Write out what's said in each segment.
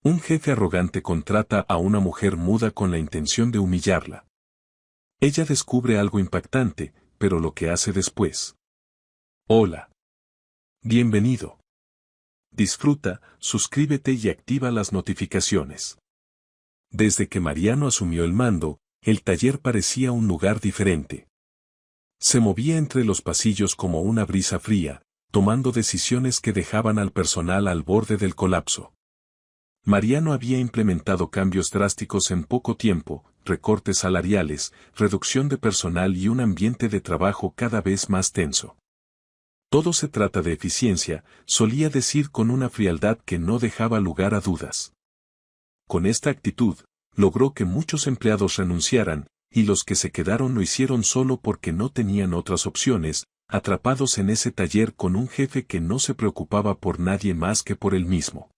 Un jefe arrogante contrata a una mujer muda con la intención de humillarla. Ella descubre algo impactante, pero lo que hace después. Hola. Bienvenido. Disfruta, suscríbete y activa las notificaciones. Desde que Mariano asumió el mando, el taller parecía un lugar diferente. Se movía entre los pasillos como una brisa fría, tomando decisiones que dejaban al personal al borde del colapso. Mariano había implementado cambios drásticos en poco tiempo, recortes salariales, reducción de personal y un ambiente de trabajo cada vez más tenso. Todo se trata de eficiencia, solía decir con una frialdad que no dejaba lugar a dudas. Con esta actitud, logró que muchos empleados renunciaran, y los que se quedaron lo hicieron solo porque no tenían otras opciones, atrapados en ese taller con un jefe que no se preocupaba por nadie más que por él mismo.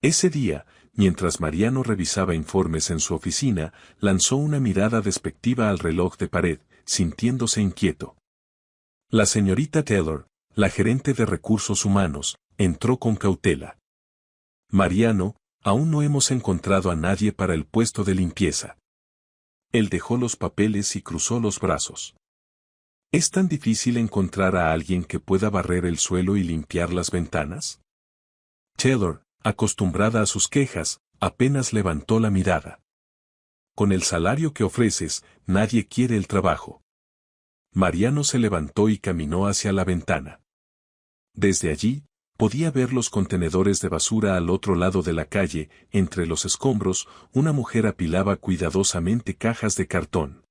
Ese día, mientras Mariano revisaba informes en su oficina, lanzó una mirada despectiva al reloj de pared, sintiéndose inquieto. La señorita Taylor, la gerente de recursos humanos, entró con cautela. Mariano, aún no hemos encontrado a nadie para el puesto de limpieza. Él dejó los papeles y cruzó los brazos. ¿Es tan difícil encontrar a alguien que pueda barrer el suelo y limpiar las ventanas? Taylor, acostumbrada a sus quejas, apenas levantó la mirada. Con el salario que ofreces, nadie quiere el trabajo. Mariano se levantó y caminó hacia la ventana. Desde allí, podía ver los contenedores de basura al otro lado de la calle. Entre los escombros, una mujer apilaba cuidadosamente cajas de cartón.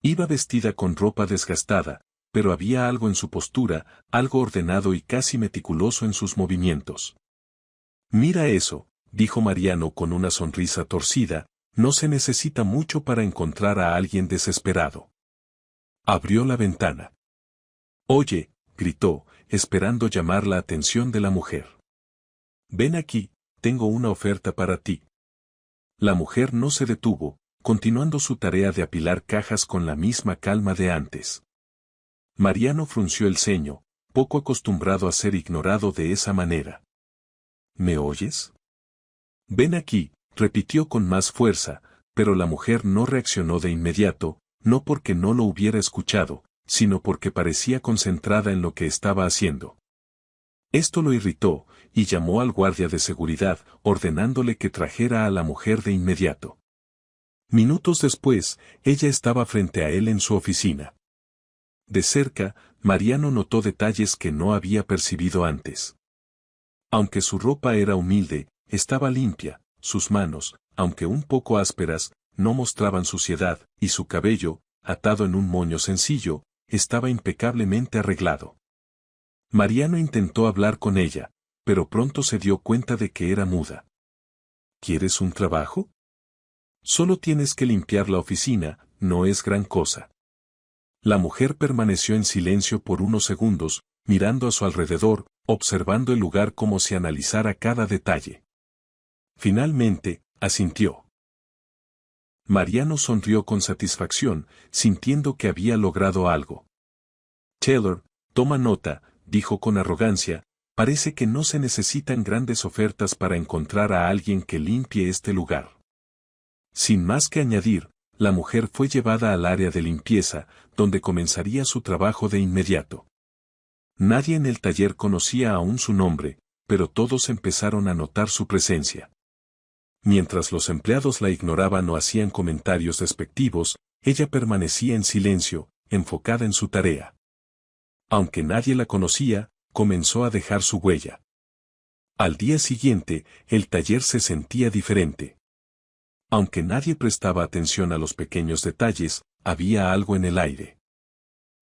Iba vestida con ropa desgastada, pero había algo en su postura, algo ordenado y casi meticuloso en sus movimientos. «Mira eso», dijo Mariano con una sonrisa torcida, «no se necesita mucho para encontrar a alguien desesperado». Abrió la ventana. «Oye», gritó, esperando llamar la atención de la mujer. «Ven aquí, tengo una oferta para ti». La mujer no se detuvo, continuando su tarea de apilar cajas con la misma calma de antes. Mariano frunció el ceño, poco acostumbrado a ser ignorado de esa manera. «¿Me oyes?» «Ven aquí», repitió con más fuerza, pero la mujer no reaccionó de inmediato, no porque no lo hubiera escuchado, sino porque parecía concentrada en lo que estaba haciendo. Esto lo irritó, y llamó al guardia de seguridad, ordenándole que trajera a la mujer de inmediato. Minutos después, ella estaba frente a él en su oficina. De cerca, Mariano notó detalles que no había percibido antes. Aunque su ropa era humilde, estaba limpia, sus manos, aunque un poco ásperas, no mostraban suciedad, y su cabello, atado en un moño sencillo, estaba impecablemente arreglado. Mariano intentó hablar con ella, pero pronto se dio cuenta de que era muda. ¿Quieres un trabajo? Solo tienes que limpiar la oficina, no es gran cosa. La mujer permaneció en silencio por unos segundos, mirando a su alrededor, observando el lugar como si analizara cada detalle. Finalmente, asintió. Mariano sonrió con satisfacción, sintiendo que había logrado algo. «Taylor, toma nota», dijo con arrogancia, «parece que no se necesitan grandes ofertas para encontrar a alguien que limpie este lugar». Sin más que añadir, la mujer fue llevada al área de limpieza, donde comenzaría su trabajo de inmediato. Nadie en el taller conocía aún su nombre, pero todos empezaron a notar su presencia. Mientras los empleados la ignoraban o hacían comentarios despectivos, ella permanecía en silencio, enfocada en su tarea. Aunque nadie la conocía, comenzó a dejar su huella. Al día siguiente, el taller se sentía diferente. Aunque nadie prestaba atención a los pequeños detalles, había algo en el aire.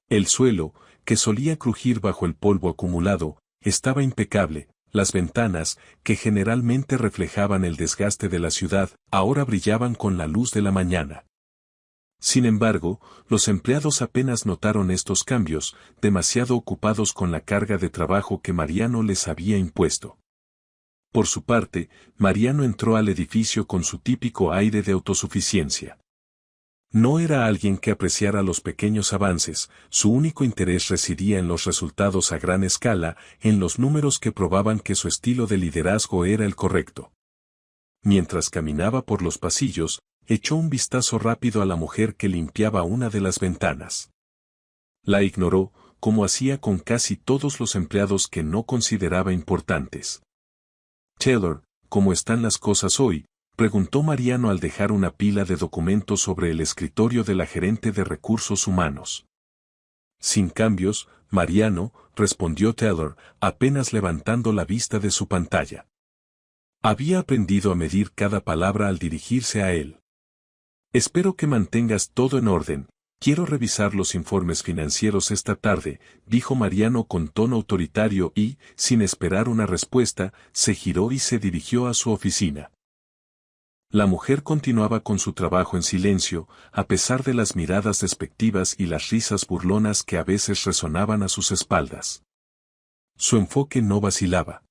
El suelo, que solía crujir bajo el polvo acumulado, estaba impecable. Las ventanas, que generalmente reflejaban el desgaste de la ciudad, ahora brillaban con la luz de la mañana. Sin embargo, los empleados apenas notaron estos cambios, demasiado ocupados con la carga de trabajo que Mariano les había impuesto. Por su parte, Mariano entró al edificio con su típico aire de autosuficiencia. No era alguien que apreciara los pequeños avances, su único interés residía en los resultados a gran escala, en los números que probaban que su estilo de liderazgo era el correcto. Mientras caminaba por los pasillos, echó un vistazo rápido a la mujer que limpiaba una de las ventanas. La ignoró, como hacía con casi todos los empleados que no consideraba importantes. Taylor, ¿cómo están las cosas hoy?, preguntó Mariano al dejar una pila de documentos sobre el escritorio de la gerente de recursos humanos. Sin cambios, Mariano, respondió Taylor, apenas levantando la vista de su pantalla. Había aprendido a medir cada palabra al dirigirse a él. Espero que mantengas todo en orden. Quiero revisar los informes financieros esta tarde, dijo Mariano con tono autoritario y, sin esperar una respuesta, se giró y se dirigió a su oficina. La mujer continuaba con su trabajo en silencio, a pesar de las miradas despectivas y las risas burlonas que a veces resonaban a sus espaldas. Su enfoque no vacilaba.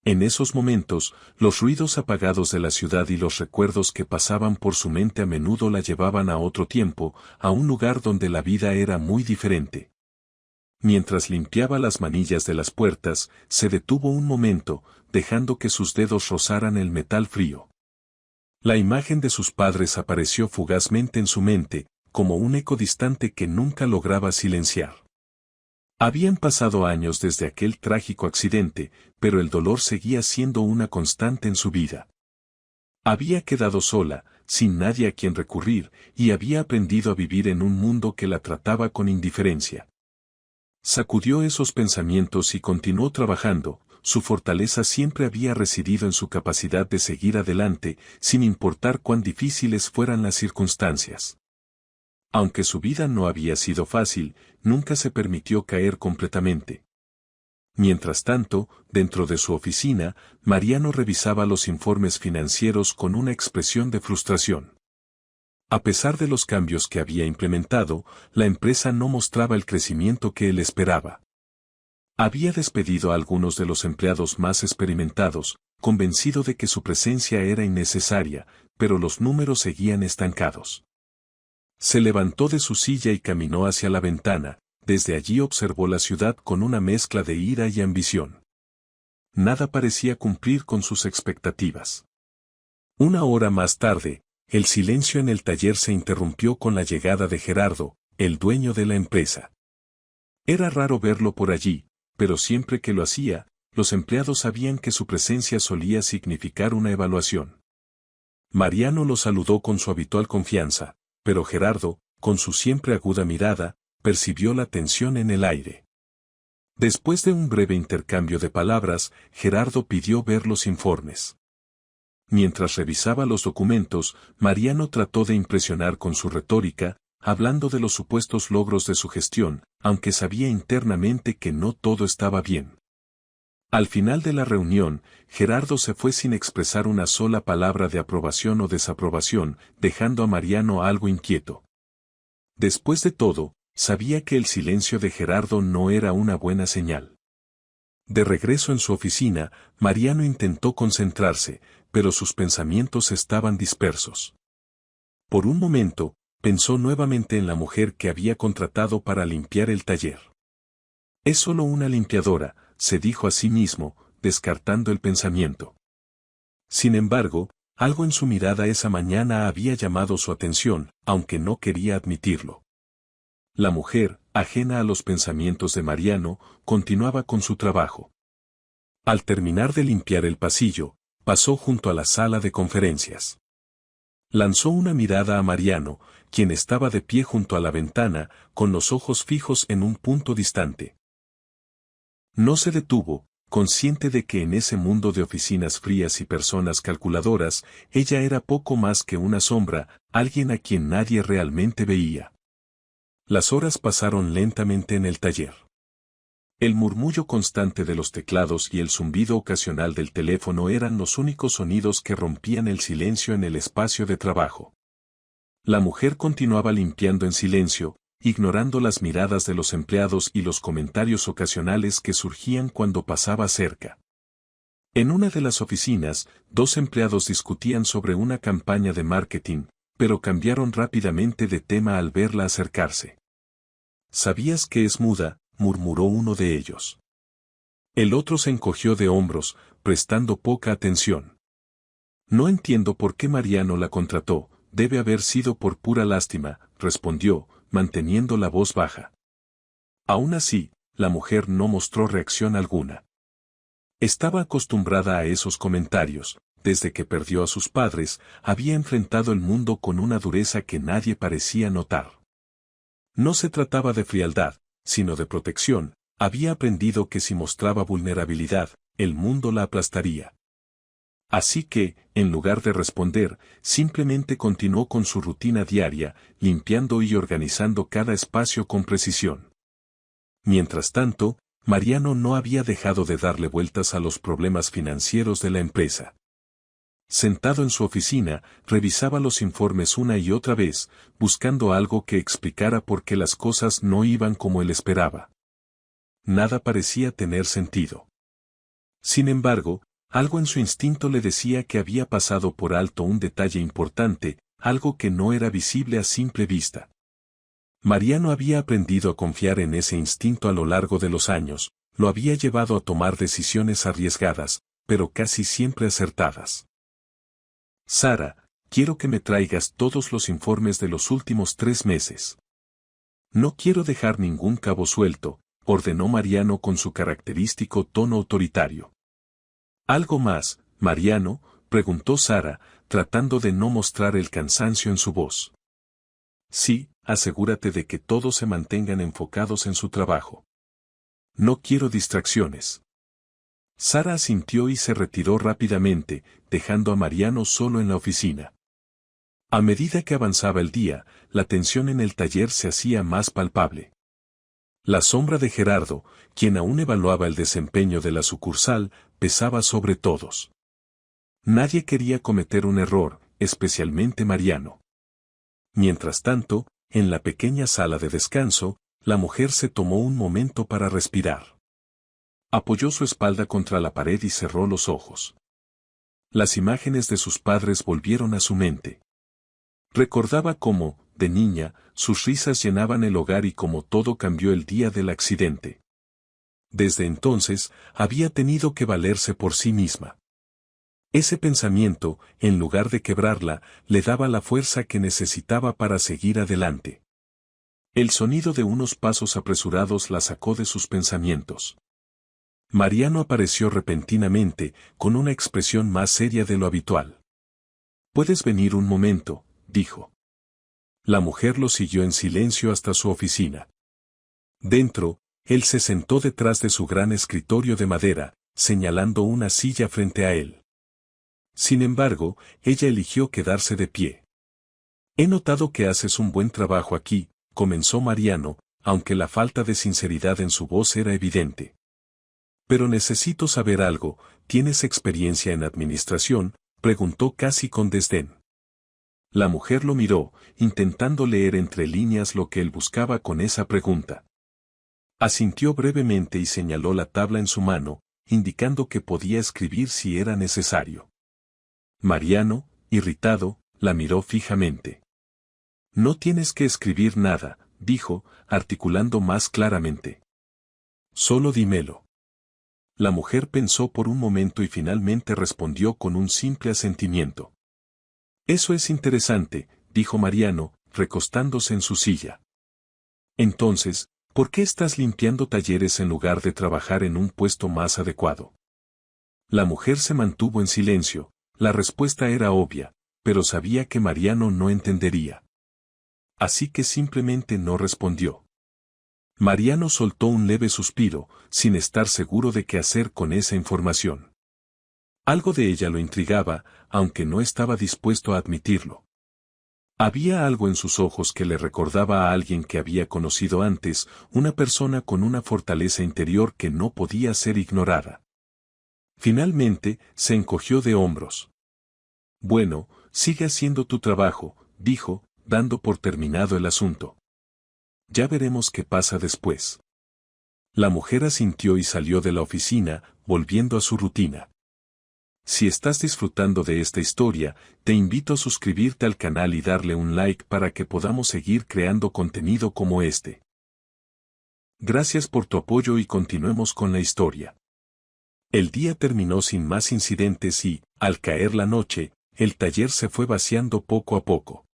En esos momentos, los ruidos apagados de la ciudad y los recuerdos que pasaban por su mente a menudo la llevaban a otro tiempo, a un lugar donde la vida era muy diferente. Mientras limpiaba las manillas de las puertas, se detuvo un momento, dejando que sus dedos rozaran el metal frío. La imagen de sus padres apareció fugazmente en su mente, como un eco distante que nunca lograba silenciar. Habían pasado años desde aquel trágico accidente, pero el dolor seguía siendo una constante en su vida. Había quedado sola, sin nadie a quien recurrir, y había aprendido a vivir en un mundo que la trataba con indiferencia. Sacudió esos pensamientos y continuó trabajando. Su fortaleza siempre había residido en su capacidad de seguir adelante, sin importar cuán difíciles fueran las circunstancias. Aunque su vida no había sido fácil, nunca se permitió caer completamente. Mientras tanto, dentro de su oficina, Mariano revisaba los informes financieros con una expresión de frustración. A pesar de los cambios que había implementado, la empresa no mostraba el crecimiento que él esperaba. Había despedido a algunos de los empleados más experimentados, convencido de que su presencia era innecesaria, pero los números seguían estancados. Se levantó de su silla y caminó hacia la ventana. Desde allí observó la ciudad con una mezcla de ira y ambición. Nada parecía cumplir con sus expectativas. Una hora más tarde, el silencio en el taller se interrumpió con la llegada de Gerardo, el dueño de la empresa. Era raro verlo por allí, pero siempre que lo hacía, los empleados sabían que su presencia solía significar una evaluación. Mariano lo saludó con su habitual confianza, pero Gerardo, con su siempre aguda mirada, percibió la tensión en el aire. Después de un breve intercambio de palabras, Gerardo pidió ver los informes. Mientras revisaba los documentos, Mariano trató de impresionar con su retórica, hablando de los supuestos logros de su gestión, aunque sabía internamente que no todo estaba bien. Al final de la reunión, Gerardo se fue sin expresar una sola palabra de aprobación o desaprobación, dejando a Mariano algo inquieto. Después de todo, sabía que el silencio de Gerardo no era una buena señal. De regreso en su oficina, Mariano intentó concentrarse, pero sus pensamientos estaban dispersos. Por un momento, pensó nuevamente en la mujer que había contratado para limpiar el taller. Es solo una limpiadora, se dijo a sí mismo, descartando el pensamiento. Sin embargo, algo en su mirada esa mañana había llamado su atención, aunque no quería admitirlo. La mujer, ajena a los pensamientos de Mariano, continuaba con su trabajo. Al terminar de limpiar el pasillo, pasó junto a la sala de conferencias. Lanzó una mirada a Mariano, quien estaba de pie junto a la ventana, con los ojos fijos en un punto distante. No se detuvo, consciente de que en ese mundo de oficinas frías y personas calculadoras, ella era poco más que una sombra, alguien a quien nadie realmente veía. Las horas pasaron lentamente en el taller. El murmullo constante de los teclados y el zumbido ocasional del teléfono eran los únicos sonidos que rompían el silencio en el espacio de trabajo. La mujer continuaba limpiando en silencio, ignorando las miradas de los empleados y los comentarios ocasionales que surgían cuando pasaba cerca. En una de las oficinas, dos empleados discutían sobre una campaña de marketing, pero cambiaron rápidamente de tema al verla acercarse. ¿Sabías que es muda?, murmuró uno de ellos. El otro se encogió de hombros, prestando poca atención. No entiendo por qué Mariano la contrató, debe haber sido por pura lástima, respondió, manteniendo la voz baja. Aún así, la mujer no mostró reacción alguna. Estaba acostumbrada a esos comentarios, desde que perdió a sus padres, había enfrentado el mundo con una dureza que nadie parecía notar. No se trataba de frialdad, sino de protección, había aprendido que si mostraba vulnerabilidad, el mundo la aplastaría. Así que, en lugar de responder, simplemente continuó con su rutina diaria, limpiando y organizando cada espacio con precisión. Mientras tanto, Mariano no había dejado de darle vueltas a los problemas financieros de la empresa. Sentado en su oficina, revisaba los informes una y otra vez, buscando algo que explicara por qué las cosas no iban como él esperaba. Nada parecía tener sentido. Sin embargo, algo en su instinto le decía que había pasado por alto un detalle importante, algo que no era visible a simple vista. Mariano había aprendido a confiar en ese instinto a lo largo de los años, lo había llevado a tomar decisiones arriesgadas, pero casi siempre acertadas. Sara, quiero que me traigas todos los informes de los últimos 3 meses. No quiero dejar ningún cabo suelto, ordenó Mariano con su característico tono autoritario. ¿Algo más, Mariano?, preguntó Sara, tratando de no mostrar el cansancio en su voz. Sí, asegúrate de que todos se mantengan enfocados en su trabajo. No quiero distracciones. Sara asintió y se retiró rápidamente, dejando a Mariano solo en la oficina. A medida que avanzaba el día, la tensión en el taller se hacía más palpable. La sombra de Gerardo, quien aún evaluaba el desempeño de la sucursal, pesaba sobre todos. Nadie quería cometer un error, especialmente Mariano. Mientras tanto, en la pequeña sala de descanso, la mujer se tomó un momento para respirar. Apoyó su espalda contra la pared y cerró los ojos. Las imágenes de sus padres volvieron a su mente. Recordaba cómo, de niña, sus risas llenaban el hogar y cómo todo cambió el día del accidente. Desde entonces, había tenido que valerse por sí misma. Ese pensamiento, en lugar de quebrarla, le daba la fuerza que necesitaba para seguir adelante. El sonido de unos pasos apresurados la sacó de sus pensamientos. Mariano apareció repentinamente, con una expresión más seria de lo habitual. «¿Puedes venir un momento?», dijo. La mujer lo siguió en silencio hasta su oficina. Dentro, él se sentó detrás de su gran escritorio de madera, señalando una silla frente a él. Sin embargo, ella eligió quedarse de pie. «He notado que haces un buen trabajo aquí», comenzó Mariano, aunque la falta de sinceridad en su voz era evidente. «Pero necesito saber algo, ¿tienes experiencia en administración?», preguntó casi con desdén. La mujer lo miró, intentando leer entre líneas lo que él buscaba con esa pregunta. Asintió brevemente y señaló la tabla en su mano, indicando que podía escribir si era necesario. Mariano, irritado, la miró fijamente. «No tienes que escribir nada», dijo, articulando más claramente. «Solo dímelo». La mujer pensó por un momento y finalmente respondió con un simple asentimiento. «Eso es interesante», dijo Mariano, recostándose en su silla. «Entonces, ¿por qué estás limpiando talleres en lugar de trabajar en un puesto más adecuado?». La mujer se mantuvo en silencio. La respuesta era obvia, pero sabía que Mariano no entendería. Así que simplemente no respondió. Mariano soltó un leve suspiro, sin estar seguro de qué hacer con esa información. Algo de ella lo intrigaba, aunque no estaba dispuesto a admitirlo. Había algo en sus ojos que le recordaba a alguien que había conocido antes, una persona con una fortaleza interior que no podía ser ignorada. Finalmente, se encogió de hombros. «Bueno, sigue haciendo tu trabajo», dijo, dando por terminado el asunto. «Ya veremos qué pasa después». La mujer asintió y salió de la oficina, volviendo a su rutina. Si estás disfrutando de esta historia, te invito a suscribirte al canal y darle un like para que podamos seguir creando contenido como este. Gracias por tu apoyo y continuemos con la historia. El día terminó sin más incidentes y, al caer la noche, el taller se fue vaciando poco a poco.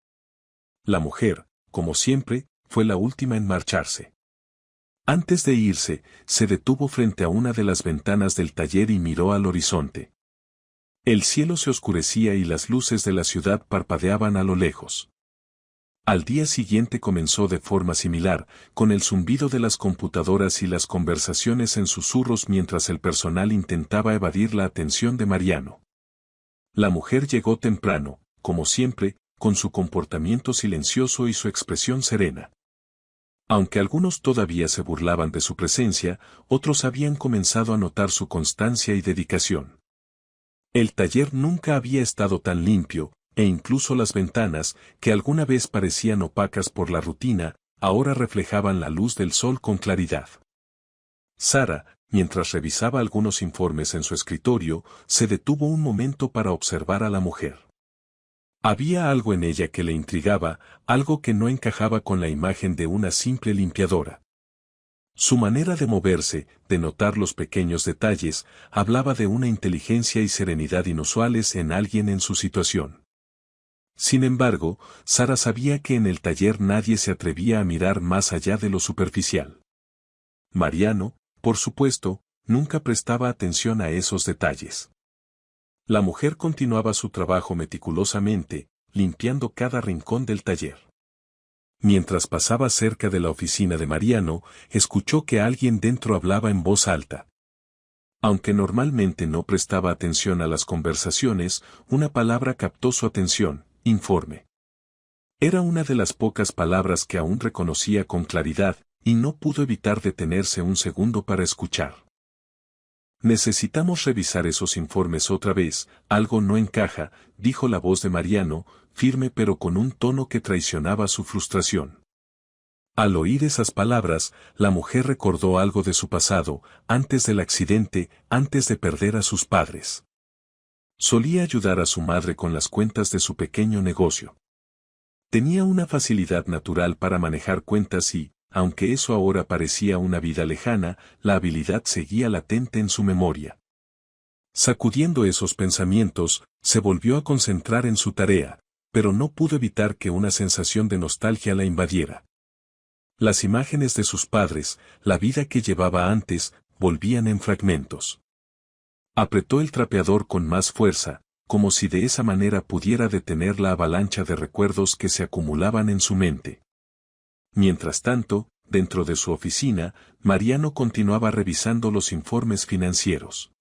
La mujer, como siempre, fue la última en marcharse. Antes de irse, se detuvo frente a una de las ventanas del taller y miró al horizonte. El cielo se oscurecía y las luces de la ciudad parpadeaban a lo lejos. Al día siguiente comenzó de forma similar, con el zumbido de las computadoras y las conversaciones en susurros mientras el personal intentaba evadir la atención de Mariano. La mujer llegó temprano, como siempre, con su comportamiento silencioso y su expresión serena. Aunque algunos todavía se burlaban de su presencia, otros habían comenzado a notar su constancia y dedicación. El taller nunca había estado tan limpio, e incluso las ventanas, que alguna vez parecían opacas por la rutina, ahora reflejaban la luz del sol con claridad. Sara, mientras revisaba algunos informes en su escritorio, se detuvo un momento para observar a la mujer. Había algo en ella que le intrigaba, algo que no encajaba con la imagen de una simple limpiadora. Su manera de moverse, de notar los pequeños detalles, hablaba de una inteligencia y serenidad inusuales en alguien en su situación. Sin embargo, Sara sabía que en el taller nadie se atrevía a mirar más allá de lo superficial. Mariano, por supuesto, nunca prestaba atención a esos detalles. La mujer continuaba su trabajo meticulosamente, limpiando cada rincón del taller. Mientras pasaba cerca de la oficina de Mariano, escuchó que alguien dentro hablaba en voz alta. Aunque normalmente no prestaba atención a las conversaciones, una palabra captó su atención: informe. Era una de las pocas palabras que aún reconocía con claridad, y no pudo evitar detenerse un segundo para escuchar. Necesitamos revisar esos informes otra vez, algo no encaja, dijo la voz de Mariano, firme pero con un tono que traicionaba su frustración. Al oír esas palabras, la mujer recordó algo de su pasado, antes del accidente, antes de perder a sus padres. Solía ayudar a su madre con las cuentas de su pequeño negocio. Tenía una facilidad natural para manejar cuentas y, aunque eso ahora parecía una vida lejana, la habilidad seguía latente en su memoria. Sacudiendo esos pensamientos, se volvió a concentrar en su tarea, pero no pudo evitar que una sensación de nostalgia la invadiera. Las imágenes de sus padres, la vida que llevaba antes, volvían en fragmentos. Apretó el trapeador con más fuerza, como si de esa manera pudiera detener la avalancha de recuerdos que se acumulaban en su mente. Mientras tanto, dentro de su oficina, Mariano continuaba revisando los informes financieros.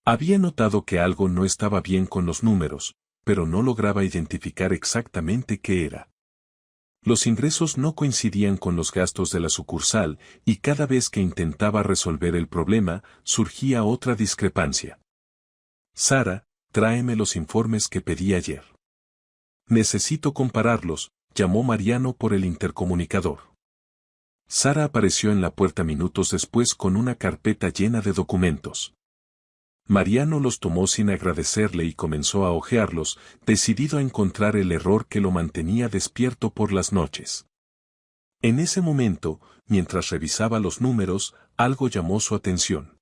Había notado que algo no estaba bien con los números, pero no lograba identificar exactamente qué era. Los ingresos no coincidían con los gastos de la sucursal, y cada vez que intentaba resolver el problema, surgía otra discrepancia. Sara, tráeme los informes que pedí ayer. Necesito compararlos, llamó Mariano por el intercomunicador. Sara apareció en la puerta minutos después con una carpeta llena de documentos. Mariano los tomó sin agradecerle y comenzó a hojearlos, decidido a encontrar el error que lo mantenía despierto por las noches. En ese momento, mientras revisaba los números, algo llamó su atención.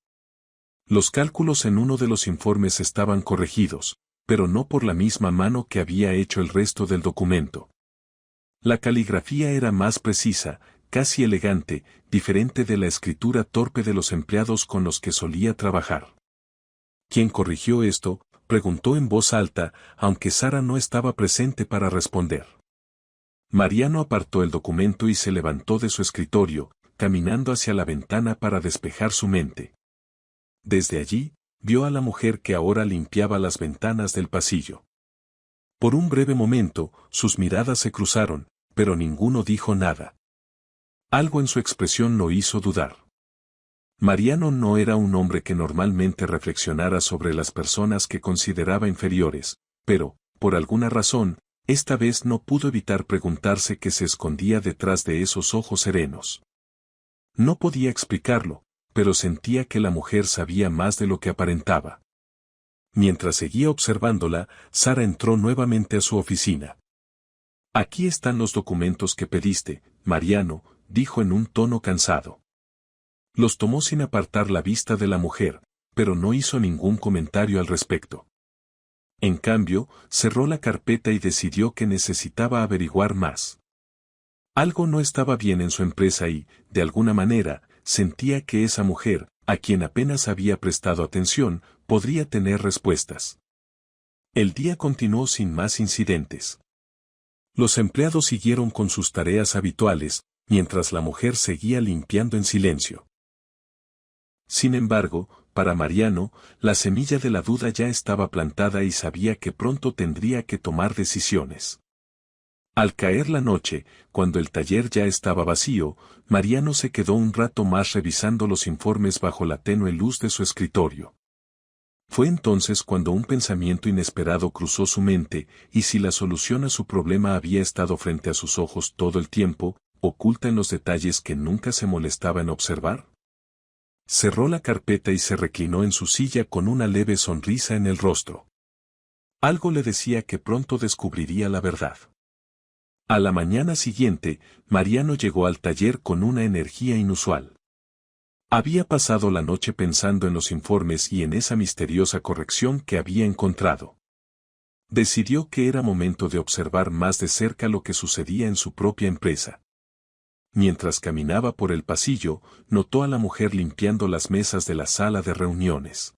Los cálculos en uno de los informes estaban corregidos, pero no por la misma mano que había hecho el resto del documento. La caligrafía era más precisa, casi elegante, diferente de la escritura torpe de los empleados con los que solía trabajar. ¿Quién corrigió esto?, preguntó en voz alta, aunque Sara no estaba presente para responder. Mariano apartó el documento y se levantó de su escritorio, caminando hacia la ventana para despejar su mente. Desde allí, vio a la mujer que ahora limpiaba las ventanas del pasillo. Por un breve momento, sus miradas se cruzaron, pero ninguno dijo nada. Algo en su expresión lo hizo dudar. Mariano no era un hombre que normalmente reflexionara sobre las personas que consideraba inferiores, pero, por alguna razón, esta vez no pudo evitar preguntarse qué se escondía detrás de esos ojos serenos. No podía explicarlo, pero sentía que la mujer sabía más de lo que aparentaba. Mientras seguía observándola, Sara entró nuevamente a su oficina. Aquí están los documentos que pediste, Mariano, dijo en un tono cansado. Los tomó sin apartar la vista de la mujer, pero no hizo ningún comentario al respecto. En cambio, cerró la carpeta y decidió que necesitaba averiguar más. Algo no estaba bien en su empresa y, de alguna manera, sentía que esa mujer, a quien apenas había prestado atención, podría tener respuestas. El día continuó sin más incidentes. Los empleados siguieron con sus tareas habituales, mientras la mujer seguía limpiando en silencio. Sin embargo, para Mariano, la semilla de la duda ya estaba plantada y sabía que pronto tendría que tomar decisiones. Al caer la noche, cuando el taller ya estaba vacío, Mariano se quedó un rato más revisando los informes bajo la tenue luz de su escritorio. Fue entonces cuando un pensamiento inesperado cruzó su mente, y si la solución a su problema había estado frente a sus ojos todo el tiempo, oculta en los detalles que nunca se molestaba en observar. Cerró la carpeta y se reclinó en su silla con una leve sonrisa en el rostro. Algo le decía que pronto descubriría la verdad. A la mañana siguiente, Mariano llegó al taller con una energía inusual. Había pasado la noche pensando en los informes y en esa misteriosa corrección que había encontrado. Decidió que era momento de observar más de cerca lo que sucedía en su propia empresa. Mientras caminaba por el pasillo, notó a la mujer limpiando las mesas de la sala de reuniones.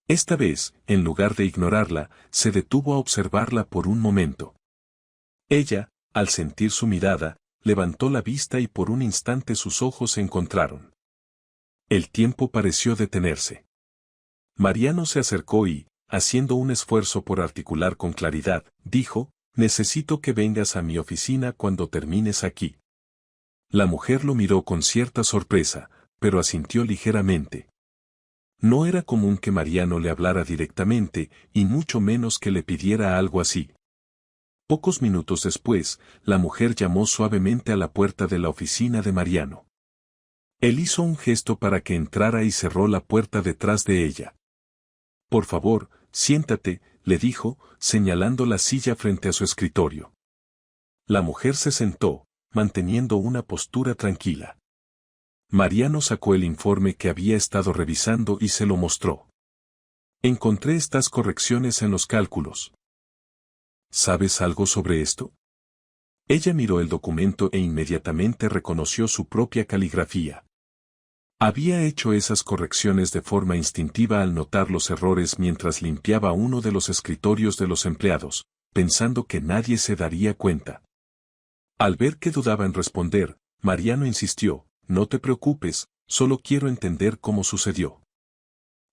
Esta vez, en lugar de ignorarla, se detuvo a observarla por un momento. Ella, al sentir su mirada, levantó la vista y por un instante sus ojos se encontraron. El tiempo pareció detenerse. Mariano se acercó y, haciendo un esfuerzo por articular con claridad, dijo, «Necesito que vengas a mi oficina cuando termines aquí». La mujer lo miró con cierta sorpresa, pero asintió ligeramente. No era común que Mariano le hablara directamente, y mucho menos que le pidiera algo así. Pocos minutos después, la mujer llamó suavemente a la puerta de la oficina de Mariano. Él hizo un gesto para que entrara y cerró la puerta detrás de ella. «Por favor, siéntate», le dijo, señalando la silla frente a su escritorio. La mujer se sentó, manteniendo una postura tranquila. Mariano sacó el informe que había estado revisando y se lo mostró. «Encontré estas correcciones en los cálculos. ¿Sabes algo sobre esto?». Ella miró el documento e inmediatamente reconoció su propia caligrafía. Había hecho esas correcciones de forma instintiva al notar los errores mientras limpiaba uno de los escritorios de los empleados, pensando que nadie se daría cuenta. Al ver que dudaba en responder, Mariano insistió, «No te preocupes, solo quiero entender cómo sucedió».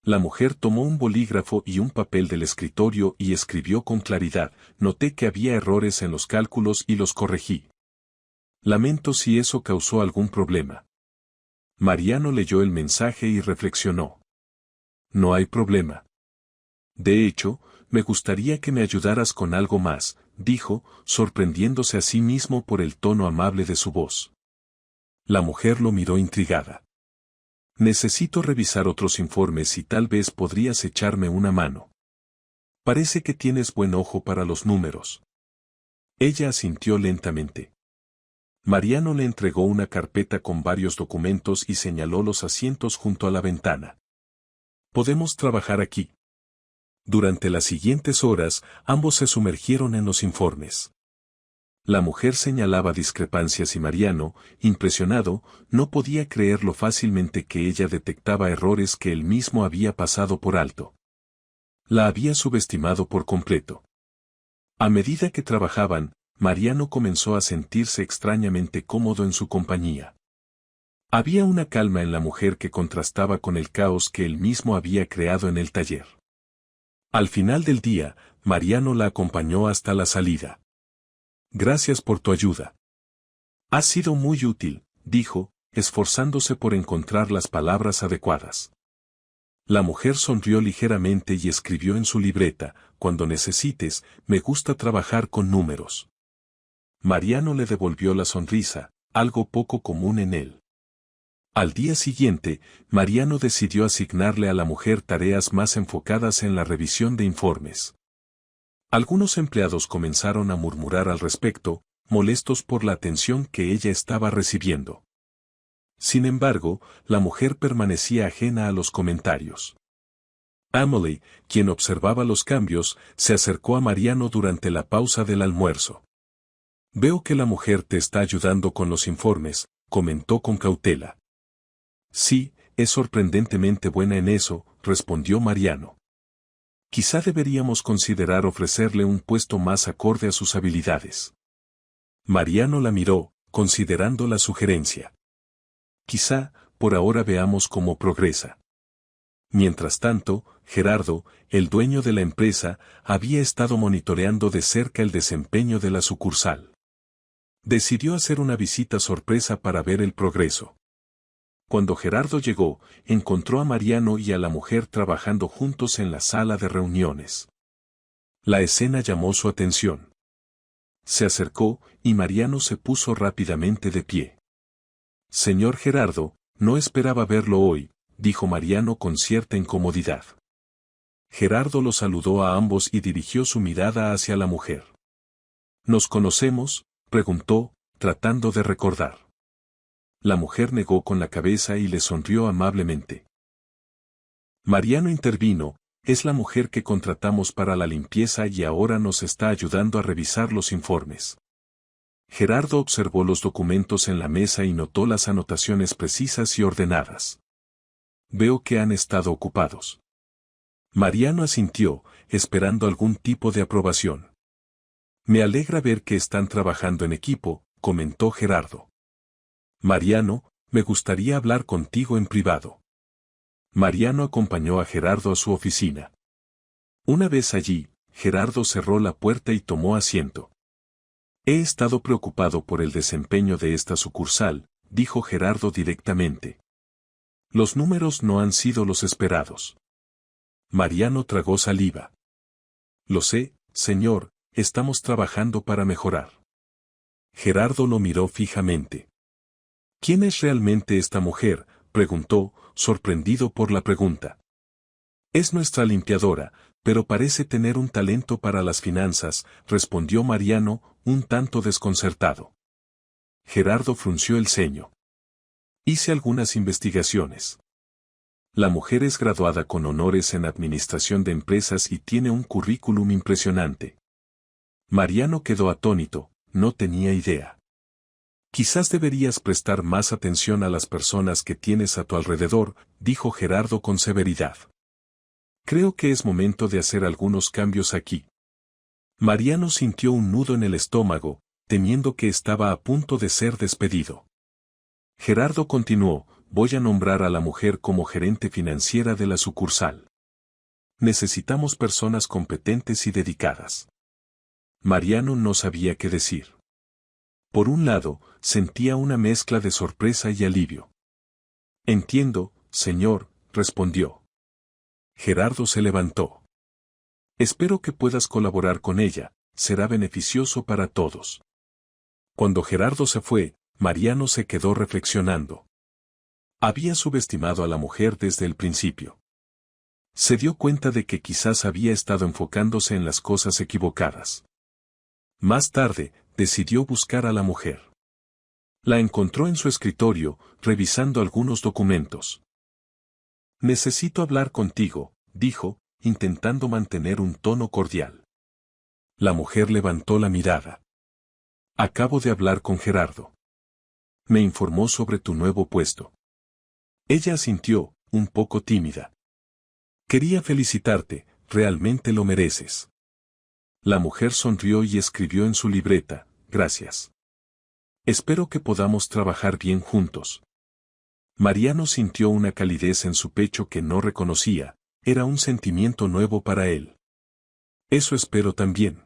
La mujer tomó un bolígrafo y un papel del escritorio y escribió con claridad, «Noté que había errores en los cálculos y los corregí. Lamento si eso causó algún problema». Mariano leyó el mensaje y reflexionó. «No hay problema. De hecho, me gustaría que me ayudaras con algo más», dijo, sorprendiéndose a sí mismo por el tono amable de su voz. La mujer lo miró intrigada. «Necesito revisar otros informes y tal vez podrías echarme una mano. Parece que tienes buen ojo para los números». Ella asintió lentamente. Mariano le entregó una carpeta con varios documentos y señaló los asientos junto a la ventana. «Podemos trabajar aquí». Durante las siguientes horas, ambos se sumergieron en los informes. La mujer señalaba discrepancias y Mariano, impresionado, no podía creer lo fácilmente que ella detectaba errores que él mismo había pasado por alto. La había subestimado por completo. A medida que trabajaban, Mariano comenzó a sentirse extrañamente cómodo en su compañía. Había una calma en la mujer que contrastaba con el caos que él mismo había creado en el taller. Al final del día, Mariano la acompañó hasta la salida. «Gracias por tu ayuda. Has sido muy útil», dijo, esforzándose por encontrar las palabras adecuadas. La mujer sonrió ligeramente y escribió en su libreta, «Cuando necesites, me gusta trabajar con números». Mariano le devolvió la sonrisa, algo poco común en él. Al día siguiente, Mariano decidió asignarle a la mujer tareas más enfocadas en la revisión de informes. Algunos empleados comenzaron a murmurar al respecto, molestos por la atención que ella estaba recibiendo. Sin embargo, la mujer permanecía ajena a los comentarios. Amelie, quien observaba los cambios, se acercó a Mariano durante la pausa del almuerzo. Veo que la mujer te está ayudando con los informes, comentó con cautela. Sí, es sorprendentemente buena en eso, respondió Mariano. Quizá deberíamos considerar ofrecerle un puesto más acorde a sus habilidades. Mariano la miró, considerando la sugerencia. Quizá, por ahora veamos cómo progresa. Mientras tanto, Gerardo, el dueño de la empresa, había estado monitoreando de cerca el desempeño de la sucursal. Decidió hacer una visita sorpresa para ver el progreso. Cuando Gerardo llegó, encontró a Mariano y a la mujer trabajando juntos en la sala de reuniones. La escena llamó su atención. Se acercó, y Mariano se puso rápidamente de pie. Señor Gerardo, no esperaba verlo hoy, dijo Mariano con cierta incomodidad. Gerardo los saludó a ambos y dirigió su mirada hacia la mujer. ¿Nos conocemos?, preguntó, tratando de recordar. La mujer negó con la cabeza y le sonrió amablemente. Mariano intervino, es la mujer que contratamos para la limpieza y ahora nos está ayudando a revisar los informes. Gerardo observó los documentos en la mesa y notó las anotaciones precisas y ordenadas. Veo que han estado ocupados. Mariano asintió, esperando algún tipo de aprobación. Me alegra ver que están trabajando en equipo, comentó Gerardo. Mariano, me gustaría hablar contigo en privado. Mariano acompañó a Gerardo a su oficina. Una vez allí, Gerardo cerró la puerta y tomó asiento. He estado preocupado por el desempeño de esta sucursal, dijo Gerardo directamente. Los números no han sido los esperados. Mariano tragó saliva. Lo sé, señor, estamos trabajando para mejorar. Gerardo lo miró fijamente. ¿Quién es realmente esta mujer?, preguntó, sorprendido por la pregunta. Es nuestra limpiadora, pero parece tener un talento para las finanzas, respondió Mariano, un tanto desconcertado. Gerardo frunció el ceño. Hice algunas investigaciones. La mujer es graduada con honores en administración de empresas y tiene un currículum impresionante. Mariano quedó atónito, no tenía idea. Quizás deberías prestar más atención a las personas que tienes a tu alrededor, dijo Gerardo con severidad. Creo que es momento de hacer algunos cambios aquí. Mariano sintió un nudo en el estómago, temiendo que estaba a punto de ser despedido. Gerardo continuó, voy a nombrar a la mujer como gerente financiera de la sucursal. Necesitamos personas competentes y dedicadas. Mariano no sabía qué decir. Por un lado, sentía una mezcla de sorpresa y alivio. Entiendo, señor, respondió. Gerardo se levantó. Espero que puedas colaborar con ella, será beneficioso para todos. Cuando Gerardo se fue, Mariano se quedó reflexionando. Había subestimado a la mujer desde el principio. Se dio cuenta de que quizás había estado enfocándose en las cosas equivocadas. Más tarde, decidió buscar a la mujer. La encontró en su escritorio, revisando algunos documentos. Necesito hablar contigo, dijo, intentando mantener un tono cordial. La mujer levantó la mirada. Acabo de hablar con Gerardo. Me informó sobre tu nuevo puesto. Ella asintió, un poco tímida. Quería felicitarte, realmente lo mereces. La mujer sonrió y escribió en su libreta, gracias. Espero que podamos trabajar bien juntos. Mariano sintió una calidez en su pecho que no reconocía, era un sentimiento nuevo para él. Eso espero también.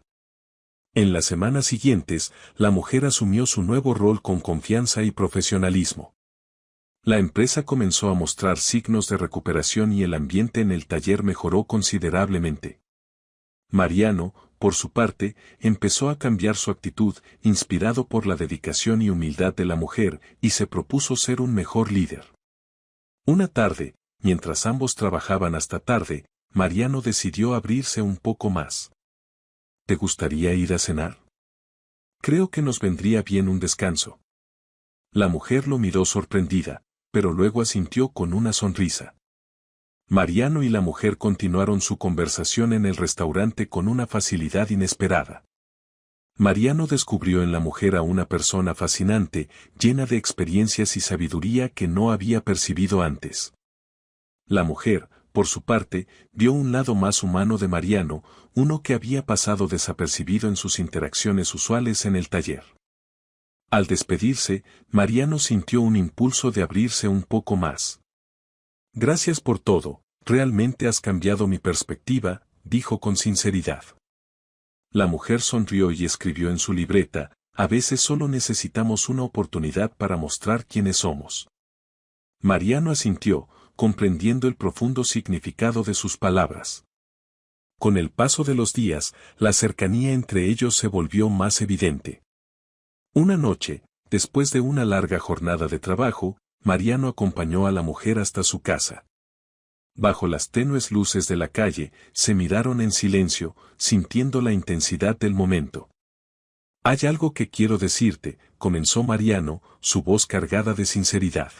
En las semanas siguientes, la mujer asumió su nuevo rol con confianza y profesionalismo. La empresa comenzó a mostrar signos de recuperación y el ambiente en el taller mejoró considerablemente. Mariano, por su parte, empezó a cambiar su actitud, inspirado por la dedicación y humildad de la mujer, y se propuso ser un mejor líder. Una tarde, mientras ambos trabajaban hasta tarde, Mariano decidió abrirse un poco más. ¿Te gustaría ir a cenar? Creo que nos vendría bien un descanso. La mujer lo miró sorprendida, pero luego asintió con una sonrisa. Mariano y la mujer continuaron su conversación en el restaurante con una facilidad inesperada. Mariano descubrió en la mujer a una persona fascinante, llena de experiencias y sabiduría que no había percibido antes. La mujer, por su parte, vio un lado más humano de Mariano, uno que había pasado desapercibido en sus interacciones usuales en el taller. Al despedirse, Mariano sintió un impulso de abrirse un poco más. Gracias por todo, realmente has cambiado mi perspectiva, dijo con sinceridad. La mujer sonrió y escribió en su libreta, a veces solo necesitamos una oportunidad para mostrar quiénes somos. Mariano asintió, comprendiendo el profundo significado de sus palabras. Con el paso de los días, la cercanía entre ellos se volvió más evidente. Una noche, después de una larga jornada de trabajo, Mariano acompañó a la mujer hasta su casa. Bajo las tenues luces de la calle, se miraron en silencio, sintiendo la intensidad del momento. Hay algo que quiero decirte, comenzó Mariano, su voz cargada de sinceridad.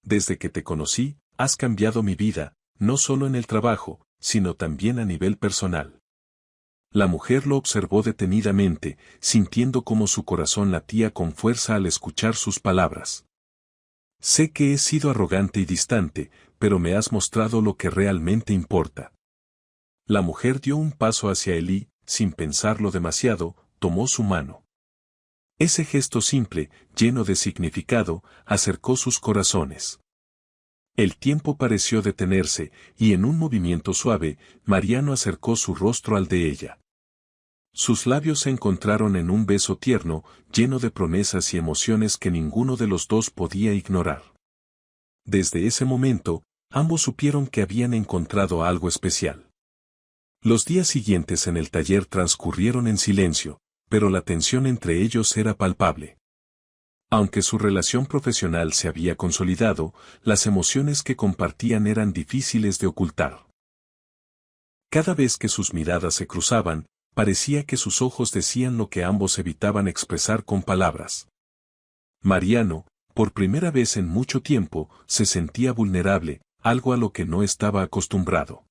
Desde que te conocí, has cambiado mi vida, no solo en el trabajo, sino también a nivel personal. La mujer lo observó detenidamente, sintiendo cómo su corazón latía con fuerza al escuchar sus palabras. Sé que he sido arrogante y distante, pero me has mostrado lo que realmente importa. La mujer dio un paso hacia él y, sin pensarlo demasiado, tomó su mano. Ese gesto simple, lleno de significado, acercó sus corazones. El tiempo pareció detenerse, y en un movimiento suave, Mariano acercó su rostro al de ella. Sus labios se encontraron en un beso tierno, lleno de promesas y emociones que ninguno de los dos podía ignorar. Desde ese momento, ambos supieron que habían encontrado algo especial. Los días siguientes en el taller transcurrieron en silencio, pero la tensión entre ellos era palpable. Aunque su relación profesional se había consolidado, las emociones que compartían eran difíciles de ocultar. Cada vez que sus miradas se cruzaban, parecía que sus ojos decían lo que ambos evitaban expresar con palabras. Mariano, por primera vez en mucho tiempo, se sentía vulnerable, algo a lo que no estaba acostumbrado.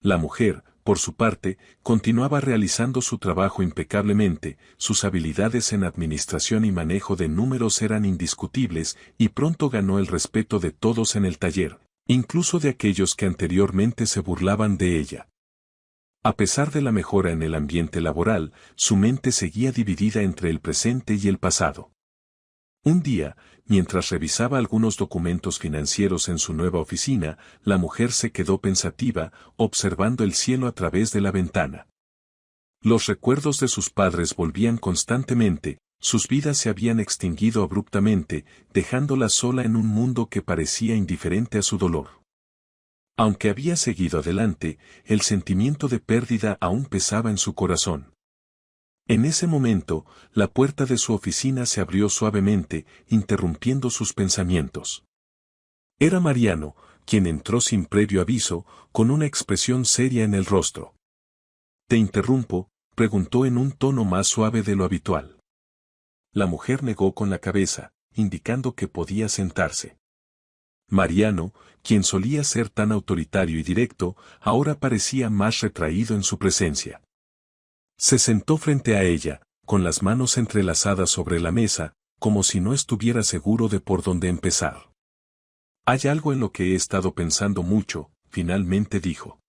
La mujer, por su parte, continuaba realizando su trabajo impecablemente, sus habilidades en administración y manejo de números eran indiscutibles, y pronto ganó el respeto de todos en el taller, incluso de aquellos que anteriormente se burlaban de ella. A pesar de la mejora en el ambiente laboral, su mente seguía dividida entre el presente y el pasado. Un día, mientras revisaba algunos documentos financieros en su nueva oficina, la mujer se quedó pensativa, observando el cielo a través de la ventana. Los recuerdos de sus padres volvían constantemente, sus vidas se habían extinguido abruptamente, dejándola sola en un mundo que parecía indiferente a su dolor. Aunque había seguido adelante, el sentimiento de pérdida aún pesaba en su corazón. En ese momento, la puerta de su oficina se abrió suavemente, interrumpiendo sus pensamientos. Era Mariano, quien entró sin previo aviso, con una expresión seria en el rostro. «¿Te interrumpo?», preguntó en un tono más suave de lo habitual. La mujer negó con la cabeza, indicando que podía sentarse. Mariano, quien solía ser tan autoritario y directo, ahora parecía más retraído en su presencia. Se sentó frente a ella, con las manos entrelazadas sobre la mesa, como si no estuviera seguro de por dónde empezar. «Hay algo en lo que he estado pensando mucho», finalmente dijo.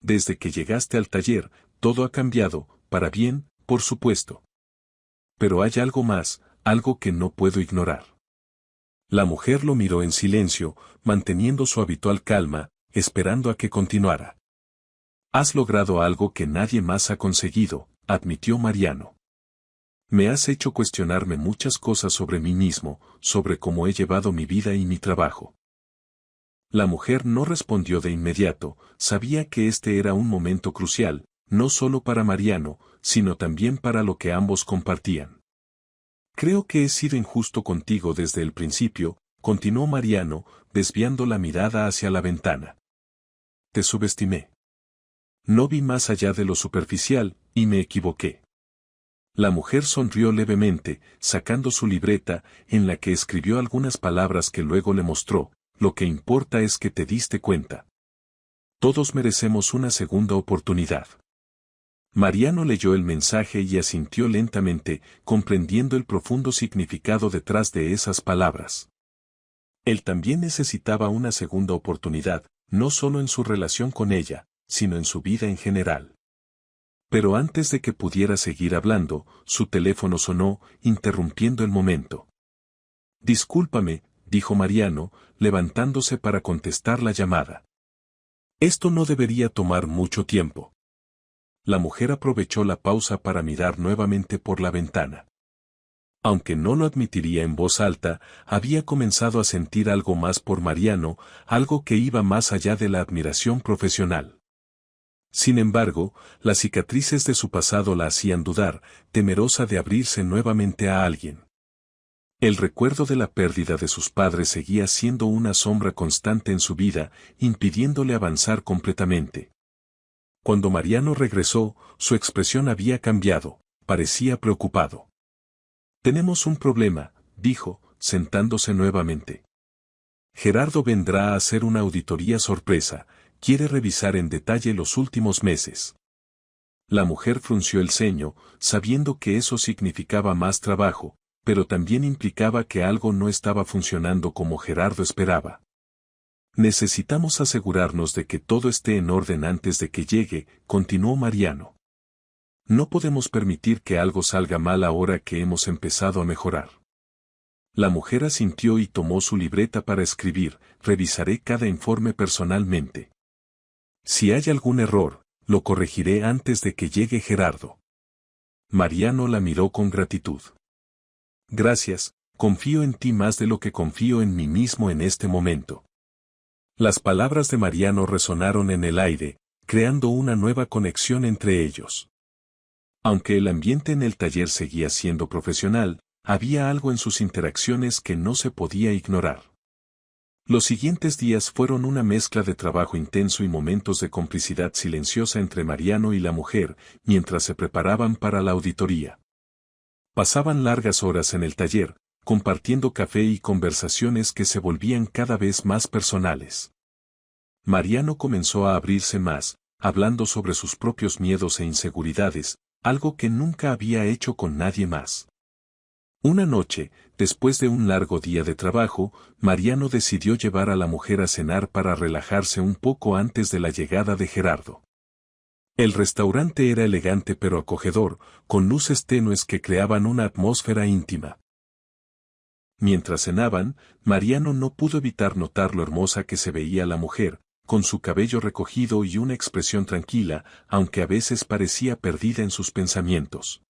«Desde que llegaste al taller, todo ha cambiado, para bien, por supuesto. Pero hay algo más, algo que no puedo ignorar». La mujer lo miró en silencio, manteniendo su habitual calma, esperando a que continuara. «Has logrado algo que nadie más ha conseguido», admitió Mariano. «Me has hecho cuestionarme muchas cosas sobre mí mismo, sobre cómo he llevado mi vida y mi trabajo». La mujer no respondió de inmediato, sabía que este era un momento crucial, no solo para Mariano, sino también para lo que ambos compartían. «Creo que he sido injusto contigo desde el principio», continuó Mariano, desviando la mirada hacia la ventana. «Te subestimé. No vi más allá de lo superficial, y me equivoqué». La mujer sonrió levemente, sacando su libreta, en la que escribió algunas palabras que luego le mostró, lo que importa es que te diste cuenta. Todos merecemos una segunda oportunidad. Mariano leyó el mensaje y asintió lentamente, comprendiendo el profundo significado detrás de esas palabras. Él también necesitaba una segunda oportunidad, no solo en su relación con ella, sino en su vida en general. Pero antes de que pudiera seguir hablando, su teléfono sonó, interrumpiendo el momento. Discúlpame, dijo Mariano, levantándose para contestar la llamada. Esto no debería tomar mucho tiempo. La mujer aprovechó la pausa para mirar nuevamente por la ventana. Aunque no lo admitiría en voz alta, había comenzado a sentir algo más por Mariano, algo que iba más allá de la admiración profesional. Sin embargo, las cicatrices de su pasado la hacían dudar, temerosa de abrirse nuevamente a alguien. El recuerdo de la pérdida de sus padres seguía siendo una sombra constante en su vida, impidiéndole avanzar completamente. Cuando Mariano regresó, su expresión había cambiado, parecía preocupado. Tenemos un problema, dijo, sentándose nuevamente. Gerardo vendrá a hacer una auditoría sorpresa, quiere revisar en detalle los últimos meses. La mujer frunció el ceño, sabiendo que eso significaba más trabajo, pero también implicaba que algo no estaba funcionando como Gerardo esperaba. Necesitamos asegurarnos de que todo esté en orden antes de que llegue, continuó Mariano. No podemos permitir que algo salga mal ahora que hemos empezado a mejorar. La mujer asintió y tomó su libreta para escribir, revisaré cada informe personalmente. Si hay algún error, lo corregiré antes de que llegue Gerardo. Mariano la miró con gratitud. Gracias, confío en ti más de lo que confío en mí mismo en este momento. Las palabras de Mariano resonaron en el aire, creando una nueva conexión entre ellos. Aunque el ambiente en el taller seguía siendo profesional, había algo en sus interacciones que no se podía ignorar. Los siguientes días fueron una mezcla de trabajo intenso y momentos de complicidad silenciosa entre Mariano y la mujer, mientras se preparaban para la auditoría. Pasaban largas horas en el taller, compartiendo café y conversaciones que se volvían cada vez más personales. Mariano comenzó a abrirse más, hablando sobre sus propios miedos e inseguridades, algo que nunca había hecho con nadie más. Una noche, después de un largo día de trabajo, Mariano decidió llevar a la mujer a cenar para relajarse un poco antes de la llegada de Gerardo. El restaurante era elegante pero acogedor, con luces tenues que creaban una atmósfera íntima. Mientras cenaban, Mariano no pudo evitar notar lo hermosa que se veía la mujer, con su cabello recogido y una expresión tranquila, aunque a veces parecía perdida en sus pensamientos.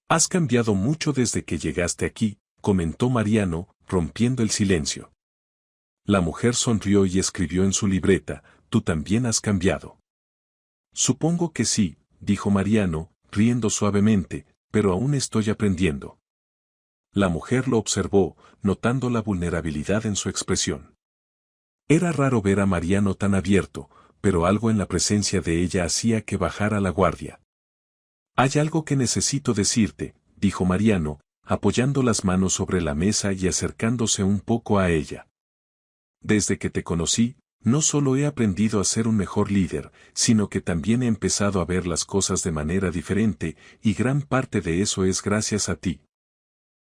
Has cambiado mucho desde que llegaste aquí, comentó Mariano, rompiendo el silencio. La mujer sonrió y escribió en su libreta, tú también has cambiado. Supongo que sí, dijo Mariano, riendo suavemente, pero aún estoy aprendiendo. La mujer lo observó, notando la vulnerabilidad en su expresión. Era raro ver a Mariano tan abierto, pero algo en la presencia de ella hacía que bajara la guardia. Hay algo que necesito decirte, dijo Mariano, apoyando las manos sobre la mesa y acercándose un poco a ella. Desde que te conocí, no solo he aprendido a ser un mejor líder, sino que también he empezado a ver las cosas de manera diferente, y gran parte de eso es gracias a ti.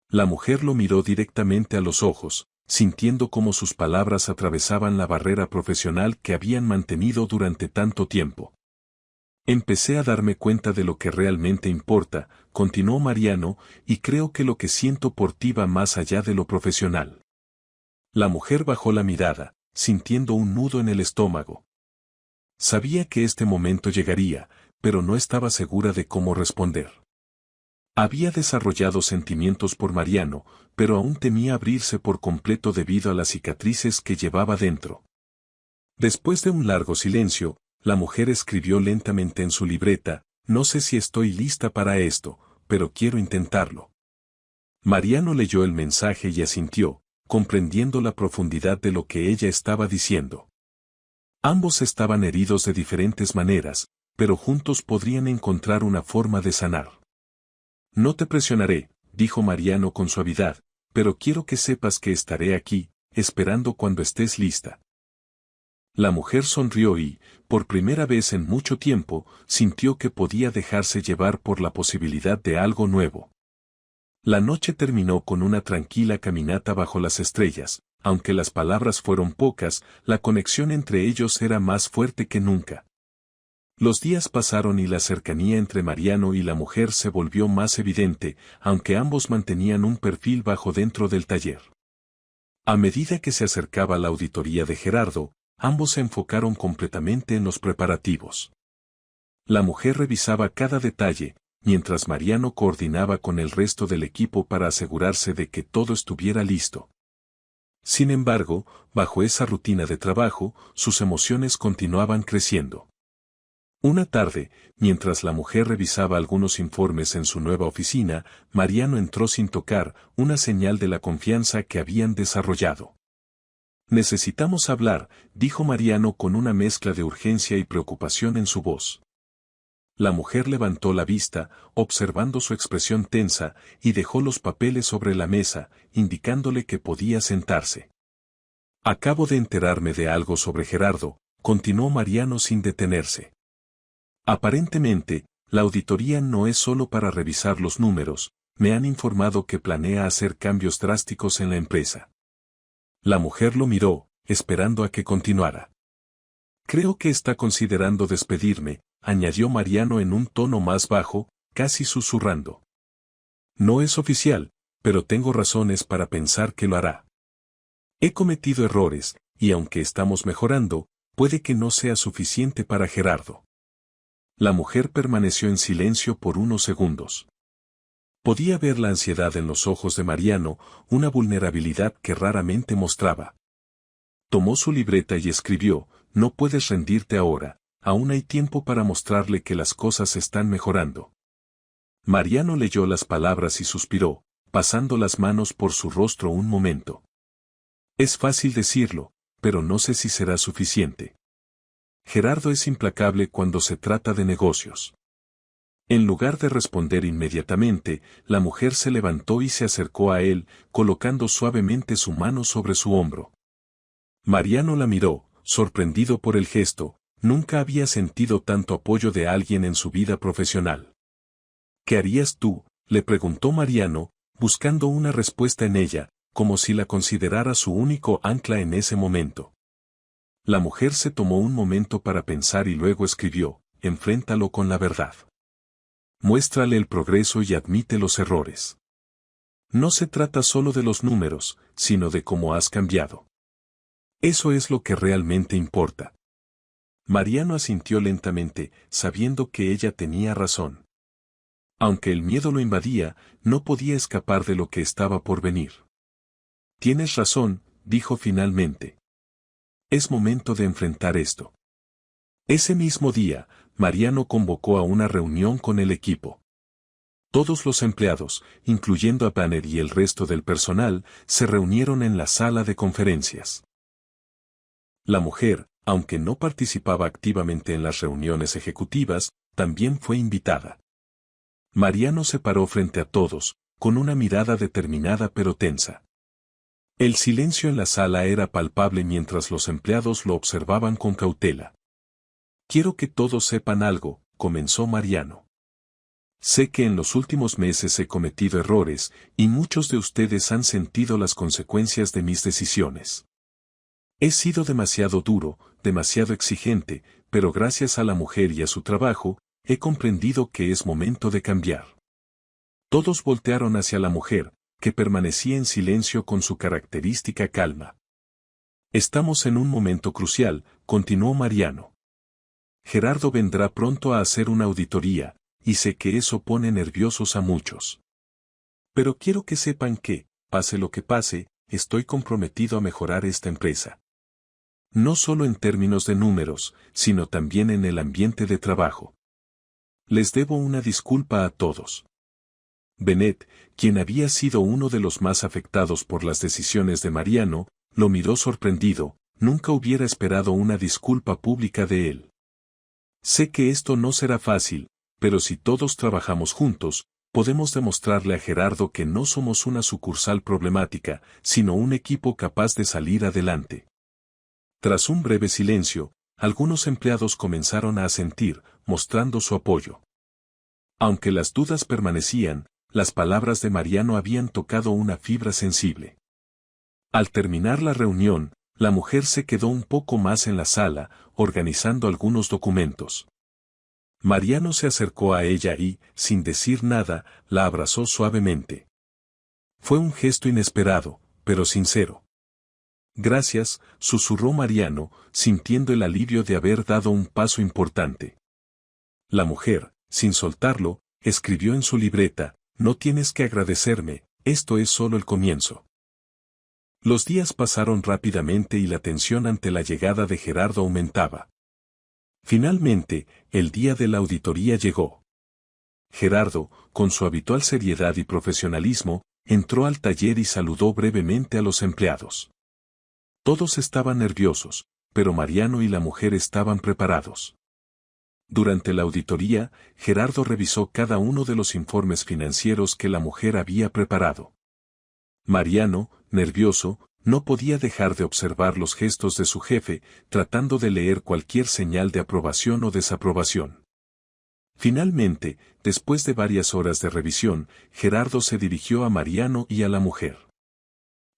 La mujer lo miró directamente a los ojos, sintiendo cómo sus palabras atravesaban la barrera profesional que habían mantenido durante tanto tiempo. Empecé a darme cuenta de lo que realmente importa, continuó Mariano, y creo que lo que siento por ti va más allá de lo profesional. La mujer bajó la mirada, sintiendo un nudo en el estómago. Sabía que este momento llegaría, pero no estaba segura de cómo responder. Había desarrollado sentimientos por Mariano, pero aún temía abrirse por completo debido a las cicatrices que llevaba dentro. Después de un largo silencio, la mujer escribió lentamente en su libreta, no sé si estoy lista para esto, pero quiero intentarlo. Mariano leyó el mensaje y asintió, comprendiendo la profundidad de lo que ella estaba diciendo. Ambos estaban heridos de diferentes maneras, pero juntos podrían encontrar una forma de sanar. No te presionaré, dijo Mariano con suavidad, pero quiero que sepas que estaré aquí, esperando cuando estés lista. La mujer sonrió y, por primera vez en mucho tiempo, sintió que podía dejarse llevar por la posibilidad de algo nuevo. La noche terminó con una tranquila caminata bajo las estrellas, aunque las palabras fueron pocas, la conexión entre ellos era más fuerte que nunca. Los días pasaron y la cercanía entre Mariano y la mujer se volvió más evidente, aunque ambos mantenían un perfil bajo dentro del taller. A medida que se acercaba la auditoría de Gerardo, ambos se enfocaron completamente en los preparativos. La mujer revisaba cada detalle, mientras Mariano coordinaba con el resto del equipo para asegurarse de que todo estuviera listo. Sin embargo, bajo esa rutina de trabajo, sus emociones continuaban creciendo. Una tarde, mientras la mujer revisaba algunos informes en su nueva oficina, Mariano entró sin tocar, una señal de la confianza que habían desarrollado. Necesitamos hablar, dijo Mariano con una mezcla de urgencia y preocupación en su voz. La mujer levantó la vista, observando su expresión tensa, y dejó los papeles sobre la mesa, indicándole que podía sentarse. Acabo de enterarme de algo sobre Gerardo, continuó Mariano sin detenerse. Aparentemente, la auditoría no es solo para revisar los números, me han informado que planea hacer cambios drásticos en la empresa. La mujer lo miró, esperando a que continuara. Creo que está considerando despedirme, añadió Mariano en un tono más bajo, casi susurrando. No es oficial, pero tengo razones para pensar que lo hará. He cometido errores, y aunque estamos mejorando, puede que no sea suficiente para Gerardo. La mujer permaneció en silencio por unos segundos. Podía ver la ansiedad en los ojos de Mariano, una vulnerabilidad que raramente mostraba. Tomó su libreta y escribió, no puedes rendirte ahora, aún hay tiempo para mostrarle que las cosas están mejorando. Mariano leyó las palabras y suspiró, pasando las manos por su rostro un momento. Es fácil decirlo, pero no sé si será suficiente. Gerardo es implacable cuando se trata de negocios. En lugar de responder inmediatamente, la mujer se levantó y se acercó a él, colocando suavemente su mano sobre su hombro. Mariano la miró, sorprendido por el gesto, nunca había sentido tanto apoyo de alguien en su vida profesional. ¿Qué harías tú?, le preguntó Mariano, buscando una respuesta en ella, como si la considerara su único ancla en ese momento. La mujer se tomó un momento para pensar y luego escribió, enfréntalo con la verdad. Muéstrale el progreso y admite los errores. No se trata solo de los números, sino de cómo has cambiado. Eso es lo que realmente importa. Mariano asintió lentamente, sabiendo que ella tenía razón. Aunque el miedo lo invadía, no podía escapar de lo que estaba por venir. Tienes razón, dijo finalmente. Es momento de enfrentar esto. Ese mismo día, Mariano convocó a una reunión con el equipo. Todos los empleados, incluyendo a Banner y el resto del personal, se reunieron en la sala de conferencias. La mujer, aunque no participaba activamente en las reuniones ejecutivas, también fue invitada. Mariano se paró frente a todos, con una mirada determinada pero tensa. El silencio en la sala era palpable mientras los empleados lo observaban con cautela. Quiero que todos sepan algo, comenzó Mariano. Sé que en los últimos meses he cometido errores, y muchos de ustedes han sentido las consecuencias de mis decisiones. He sido demasiado duro, demasiado exigente, pero gracias a la mujer y a su trabajo, he comprendido que es momento de cambiar. Todos voltearon hacia la mujer, que permanecía en silencio con su característica calma. Estamos en un momento crucial, continuó Mariano. Gerardo vendrá pronto a hacer una auditoría, y sé que eso pone nerviosos a muchos. Pero quiero que sepan que, pase lo que pase, estoy comprometido a mejorar esta empresa. No solo en términos de números, sino también en el ambiente de trabajo. Les debo una disculpa a todos. Bennett, quien había sido uno de los más afectados por las decisiones de Mariano, lo miró sorprendido, nunca hubiera esperado una disculpa pública de él. Sé que esto no será fácil, pero si todos trabajamos juntos, podemos demostrarle a Gerardo que no somos una sucursal problemática, sino un equipo capaz de salir adelante. Tras un breve silencio, algunos empleados comenzaron a asentir, mostrando su apoyo. Aunque las dudas permanecían, las palabras de Mariano habían tocado una fibra sensible. Al terminar la reunión, la mujer se quedó un poco más en la sala, organizando algunos documentos. Mariano se acercó a ella y, sin decir nada, la abrazó suavemente. Fue un gesto inesperado, pero sincero. Gracias, susurró Mariano, sintiendo el alivio de haber dado un paso importante. La mujer, sin soltarlo, escribió en su libreta, no tienes que agradecerme, esto es solo el comienzo. Los días pasaron rápidamente y la tensión ante la llegada de Gerardo aumentaba. Finalmente, el día de la auditoría llegó. Gerardo, con su habitual seriedad y profesionalismo, entró al taller y saludó brevemente a los empleados. Todos estaban nerviosos, pero Mariano y la mujer estaban preparados. Durante la auditoría, Gerardo revisó cada uno de los informes financieros que la mujer había preparado. Mariano, nervioso, no podía dejar de observar los gestos de su jefe, tratando de leer cualquier señal de aprobación o desaprobación. Finalmente, después de varias horas de revisión, Gerardo se dirigió a Mariano y a la mujer.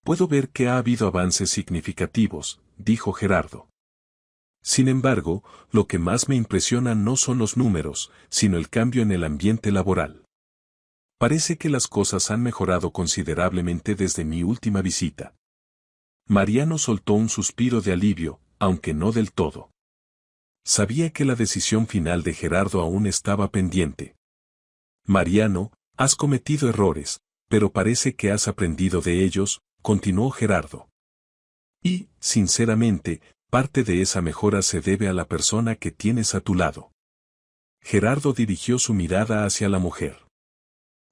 Puedo ver que ha habido avances significativos, dijo Gerardo. Sin embargo, lo que más me impresiona no son los números, sino el cambio en el ambiente laboral. Parece que las cosas han mejorado considerablemente desde mi última visita. Mariano soltó un suspiro de alivio, aunque no del todo. Sabía que la decisión final de Gerardo aún estaba pendiente. Mariano, has cometido errores, pero parece que has aprendido de ellos, continuó Gerardo. Y, sinceramente, parte de esa mejora se debe a la persona que tienes a tu lado. Gerardo dirigió su mirada hacia la mujer.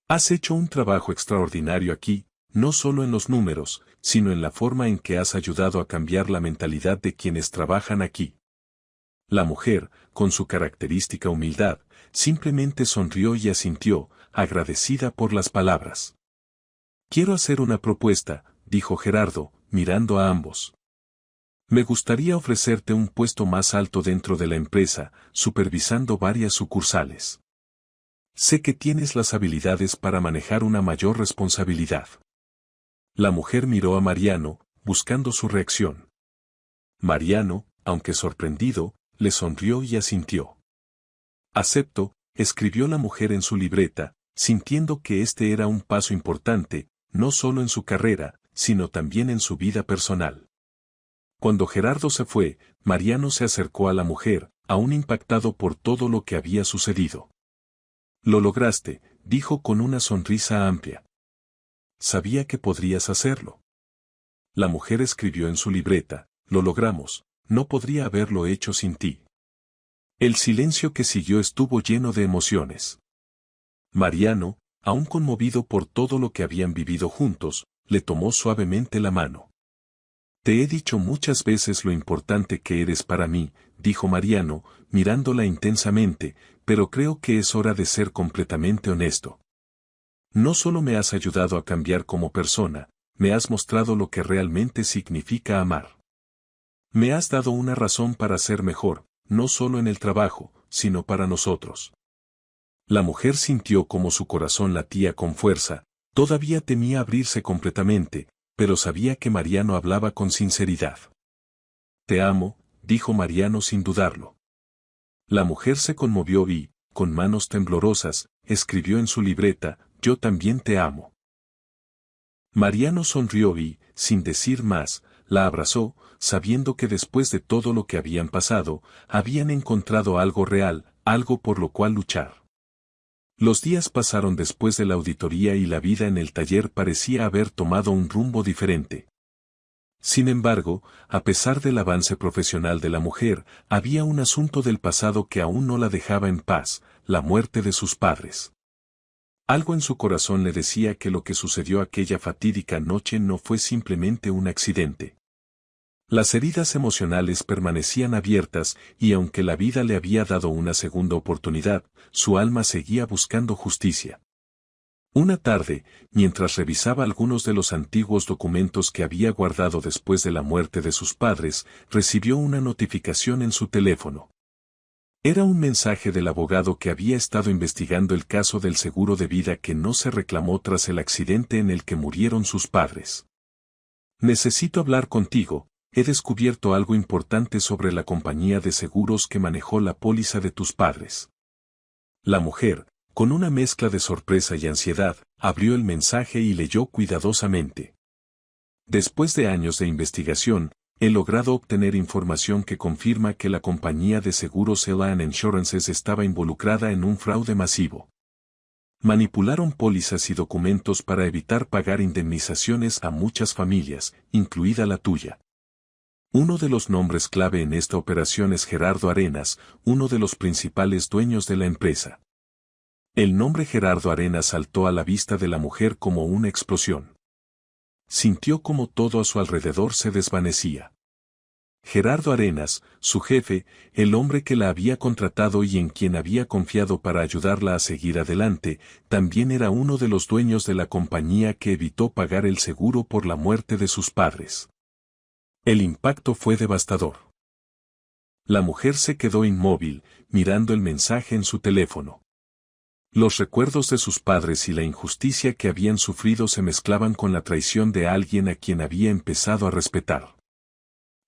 Has hecho un trabajo extraordinario aquí, no solo en los números, sino en la forma en que has ayudado a cambiar la mentalidad de quienes trabajan aquí. La mujer, con su característica humildad, simplemente sonrió y asintió, agradecida por las palabras. Quiero hacer una propuesta, dijo Gerardo, mirando a ambos. Me gustaría ofrecerte un puesto más alto dentro de la empresa, supervisando varias sucursales. Sé que tienes las habilidades para manejar una mayor responsabilidad. La mujer miró a Mariano, buscando su reacción. Mariano, aunque sorprendido, le sonrió y asintió. Acepto, escribió la mujer en su libreta, sintiendo que este era un paso importante, no solo en su carrera, sino también en su vida personal. Cuando Gerardo se fue, Mariano se acercó a la mujer, aún impactado por todo lo que había sucedido. Lo lograste, dijo con una sonrisa amplia. Sabía que podrías hacerlo. La mujer escribió en su libreta, lo logramos, no podría haberlo hecho sin ti. El silencio que siguió estuvo lleno de emociones. Mariano, aún conmovido por todo lo que habían vivido juntos, le tomó suavemente la mano. Te he dicho muchas veces lo importante que eres para mí, dijo Mariano, mirándola intensamente, pero creo que es hora de ser completamente honesto. No solo me has ayudado a cambiar como persona, me has mostrado lo que realmente significa amar. Me has dado una razón para ser mejor, no solo en el trabajo, sino para nosotros. La mujer sintió como su corazón latía con fuerza, todavía temía abrirse completamente, pero sabía que Mariano hablaba con sinceridad. Te amo, dijo Mariano sin dudarlo. La mujer se conmovió y, con manos temblorosas, escribió en su libreta, yo también te amo. Mariano sonrió y, sin decir más, la abrazó, sabiendo que después de todo lo que habían pasado, habían encontrado algo real, algo por lo cual luchar. Los días pasaron después de la auditoría y la vida en el taller parecía haber tomado un rumbo diferente. Sin embargo, a pesar del avance profesional de la mujer, había un asunto del pasado que aún no la dejaba en paz, la muerte de sus padres. Algo en su corazón le decía que lo que sucedió aquella fatídica noche no fue simplemente un accidente. Las heridas emocionales permanecían abiertas y aunque la vida le había dado una segunda oportunidad, su alma seguía buscando justicia. Una tarde, mientras revisaba algunos de los antiguos documentos que había guardado después de la muerte de sus padres, recibió una notificación en su teléfono. Era un mensaje del abogado que había estado investigando el caso del seguro de vida que no se reclamó tras el accidente en el que murieron sus padres. Necesito hablar contigo, he descubierto algo importante sobre la compañía de seguros que manejó la póliza de tus padres. La mujer, con una mezcla de sorpresa y ansiedad, abrió el mensaje y leyó cuidadosamente. Después de años de investigación, he logrado obtener información que confirma que la compañía de seguros Elan Insurances estaba involucrada en un fraude masivo. Manipularon pólizas y documentos para evitar pagar indemnizaciones a muchas familias, incluida la tuya. Uno de los nombres clave en esta operación es Gerardo Arenas, uno de los principales dueños de la empresa. El nombre Gerardo Arenas saltó a la vista de la mujer como una explosión. Sintió como todo a su alrededor se desvanecía. Gerardo Arenas, su jefe, el hombre que la había contratado y en quien había confiado para ayudarla a seguir adelante, también era uno de los dueños de la compañía que evitó pagar el seguro por la muerte de sus padres. El impacto fue devastador. La mujer se quedó inmóvil, mirando el mensaje en su teléfono. Los recuerdos de sus padres y la injusticia que habían sufrido se mezclaban con la traición de alguien a quien había empezado a respetar.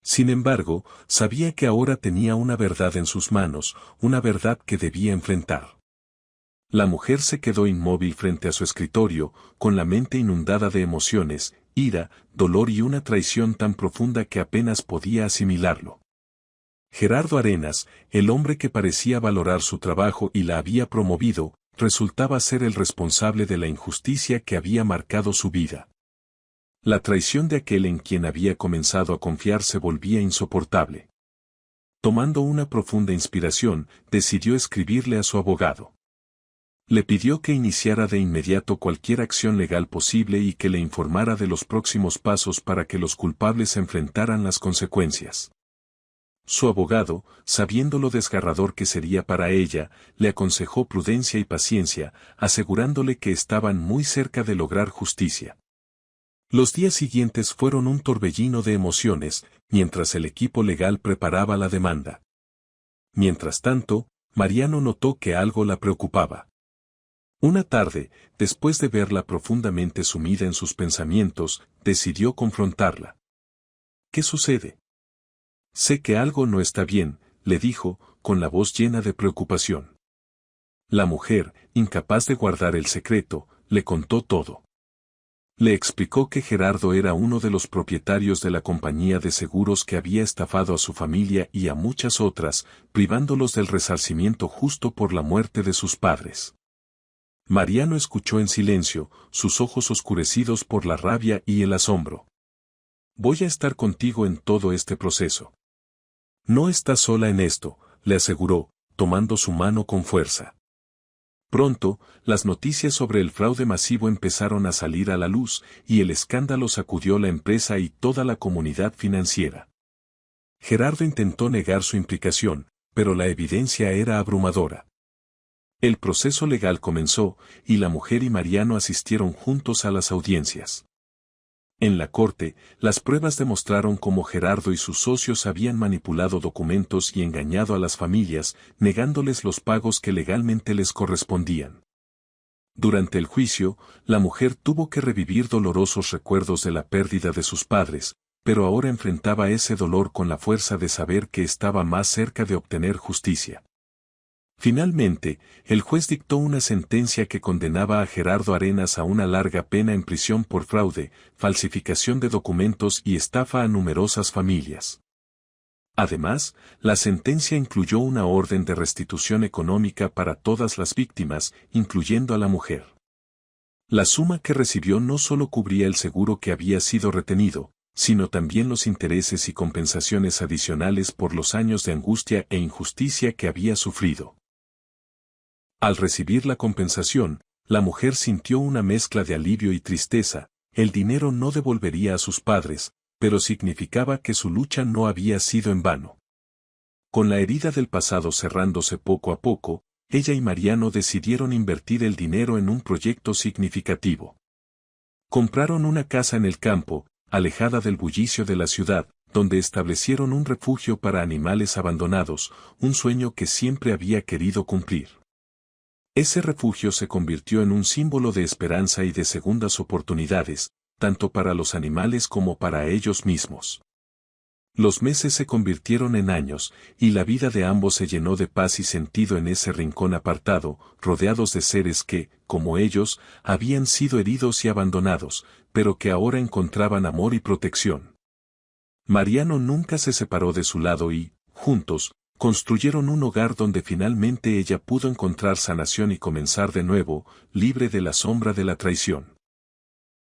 Sin embargo, sabía que ahora tenía una verdad en sus manos, una verdad que debía enfrentar. La mujer se quedó inmóvil frente a su escritorio, con la mente inundada de emociones, ira, dolor y una traición tan profunda que apenas podía asimilarlo. Gerardo Arenas, el hombre que parecía valorar su trabajo y la había promovido, resultaba ser el responsable de la injusticia que había marcado su vida. La traición de aquel en quien había comenzado a confiar se volvía insoportable. Tomando una profunda inspiración, decidió escribirle a su abogado. Le pidió que iniciara de inmediato cualquier acción legal posible y que le informara de los próximos pasos para que los culpables enfrentaran las consecuencias. Su abogado, sabiendo lo desgarrador que sería para ella, le aconsejó prudencia y paciencia, asegurándole que estaban muy cerca de lograr justicia. Los días siguientes fueron un torbellino de emociones, mientras el equipo legal preparaba la demanda. Mientras tanto, Mariano notó que algo la preocupaba. Una tarde, después de verla profundamente sumida en sus pensamientos, decidió confrontarla. ¿Qué sucede? Sé que algo no está bien, le dijo, con la voz llena de preocupación. La mujer, incapaz de guardar el secreto, le contó todo. Le explicó que Gerardo era uno de los propietarios de la compañía de seguros que había estafado a su familia y a muchas otras, privándolos del resarcimiento justo por la muerte de sus padres. Mariano escuchó en silencio, sus ojos oscurecidos por la rabia y el asombro. Voy a estar contigo en todo este proceso. No estás sola en esto, le aseguró, tomando su mano con fuerza. Pronto, las noticias sobre el fraude masivo empezaron a salir a la luz, y el escándalo sacudió la empresa y toda la comunidad financiera. Gerardo intentó negar su implicación, pero la evidencia era abrumadora. El proceso legal comenzó, y la mujer y Mariano asistieron juntos a las audiencias. En la corte, las pruebas demostraron cómo Gerardo y sus socios habían manipulado documentos y engañado a las familias, negándoles los pagos que legalmente les correspondían. Durante el juicio, la mujer tuvo que revivir dolorosos recuerdos de la pérdida de sus padres, pero ahora enfrentaba ese dolor con la fuerza de saber que estaba más cerca de obtener justicia. Finalmente, el juez dictó una sentencia que condenaba a Gerardo Arenas a una larga pena en prisión por fraude, falsificación de documentos y estafa a numerosas familias. Además, la sentencia incluyó una orden de restitución económica para todas las víctimas, incluyendo a la mujer. La suma que recibió no solo cubría el seguro que había sido retenido, sino también los intereses y compensaciones adicionales por los años de angustia e injusticia que había sufrido. Al recibir la compensación, la mujer sintió una mezcla de alivio y tristeza. El dinero no devolvería a sus padres, pero significaba que su lucha no había sido en vano. Con la herida del pasado cerrándose poco a poco, ella y Mariano decidieron invertir el dinero en un proyecto significativo. Compraron una casa en el campo, alejada del bullicio de la ciudad, donde establecieron un refugio para animales abandonados, un sueño que siempre había querido cumplir. Ese refugio se convirtió en un símbolo de esperanza y de segundas oportunidades, tanto para los animales como para ellos mismos. Los meses se convirtieron en años, y la vida de ambos se llenó de paz y sentido en ese rincón apartado, rodeados de seres que, como ellos, habían sido heridos y abandonados, pero que ahora encontraban amor y protección. Mariano nunca se separó de su lado y, juntos, construyeron un hogar donde finalmente ella pudo encontrar sanación y comenzar de nuevo, libre de la sombra de la traición.